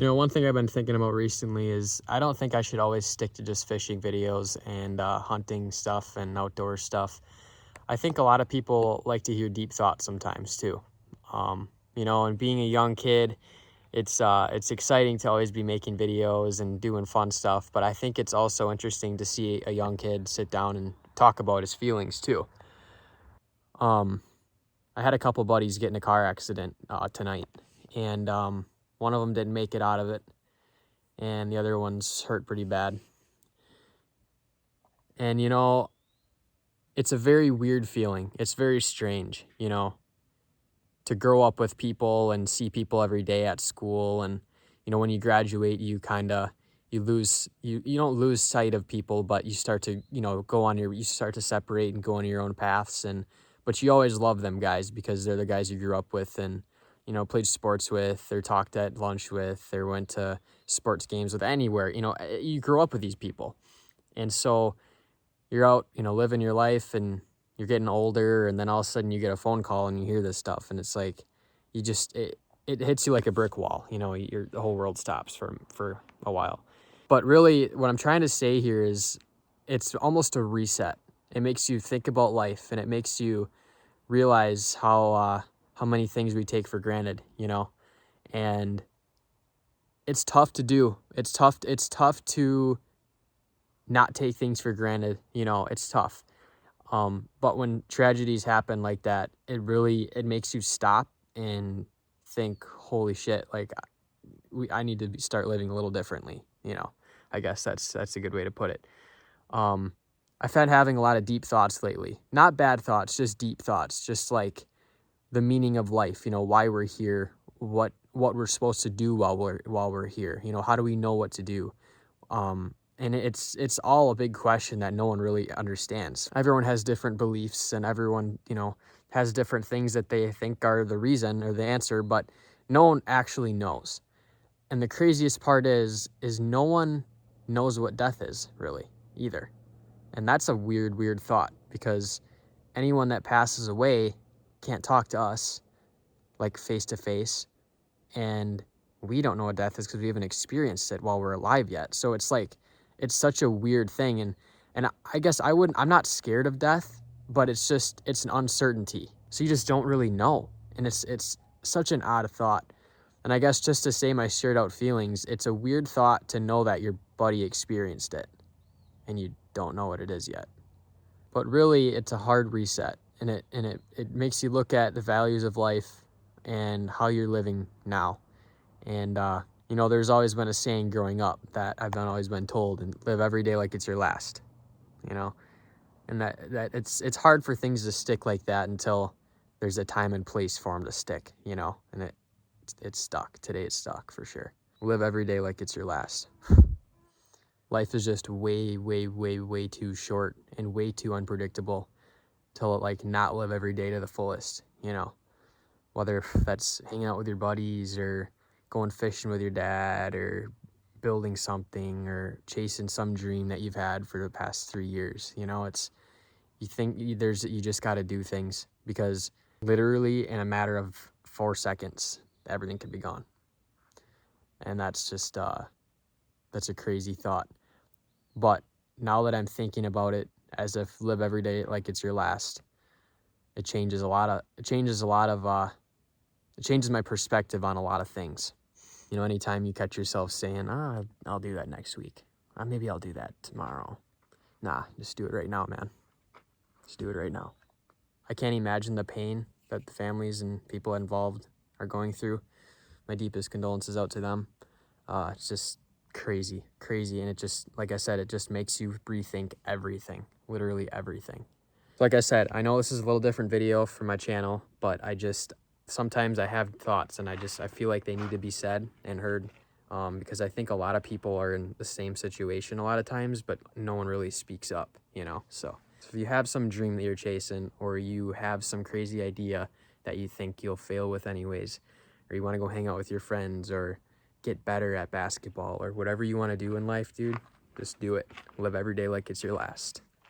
You know, one thing I've been thinking about recently is I don't think I should always stick to just fishing videos and hunting stuff and outdoor stuff. I think a lot of people like to hear deep thoughts sometimes too. You know, and being a young kid, it's exciting to always be making videos and doing fun stuff. But I think it's also interesting to see a young kid sit down and talk about his feelings too. Um, I had a couple buddies get in a car accident tonight, and one of them didn't make it out of it, and the other one's hurt pretty bad. And, you know, it's a very weird feeling. It's very strange, you know, to grow up with people and see people every day at school. And, you know, when you graduate, you you don't lose sight of people, but you start to, you know, you start to separate and go on your own paths. But you always love them guys because they're the guys you grew up with and, you know, played sports with, or talked at lunch with, or went to sports games with anywhere. You know, you grow up with these people. And so you're out, you know, living your life and you're getting older, and then all of a sudden you get a phone call and you hear this stuff, and it's like it hits you like a brick wall. You know, the whole world stops for a while. But really what I'm trying to say here is it's almost a reset. It makes you think about life, and it makes you realize how many things we take for granted, you know. And it's tough to do. It's tough to not take things for granted, you know. It's tough. But when tragedies happen like that, it makes you stop and think, holy shit, like I need to start living a little differently, you know. I guess that's a good way to put it. I've had having a lot of deep thoughts lately. Not bad thoughts, just deep thoughts, just like the meaning of life, you know, why we're here, what we're supposed to do while we're here. You know, how do we know what to do? And it's all a big question that no one really understands. Everyone has different beliefs, and everyone, you know, has different things that they think are the reason or the answer, but no one actually knows. And the craziest part is no one knows what death is really either. And that's a weird thought, because anyone that passes away can't talk to us like face to face, and we don't know what death is because we haven't experienced it while we're alive yet. So it's like, it's such a weird thing. And I guess I'm not scared of death, but it's an uncertainty. So you just don't really know. And it's such an odd thought. And I guess just to say my shared out feelings, it's a weird thought to know that your buddy experienced it and you don't know what it is yet. But really, it's a hard reset, and it makes you look at the values of life and how you're living now. And you know, there's always been a saying growing up that always been told, and live every day like it's your last, you know. And that it's hard for things to stick like that until there's a time and place for them to stick, you know. And it's stuck. Today it's stuck for sure. Live every day like it's your last. Life is just way too short and way too unpredictable to like not live every day to the fullest, you know. Whether that's hanging out with your buddies, or going fishing with your dad, or building something, or chasing some dream that you've had for the past 3 years. You know, you just got to do things, because literally in a matter of 4 seconds, everything could be gone. And that's just, that's a crazy thought. But now that I'm thinking about it as if live every day like it's your last, it changes my perspective on a lot of things. You know, anytime you catch yourself saying, I'll do that next week. Maybe I'll do that tomorrow. Nah, just do it right now, man. Just do it right now. I can't imagine the pain that the families and people involved are going through. My deepest condolences out to them. It's just crazy. And it just, like I said, it just makes you rethink everything, literally everything. Like I said, I know this is a little different video for my channel, but sometimes I have thoughts, and I feel like they need to be said and heard, because I think a lot of people are in the same situation a lot of times, but no one really speaks up, you know. So if you have some dream that you're chasing, or you have some crazy idea that you think you'll fail with anyways, or you want to go hang out with your friends, or get better at basketball, or whatever you want to do in life, dude, just do it. Live every day like it's your last.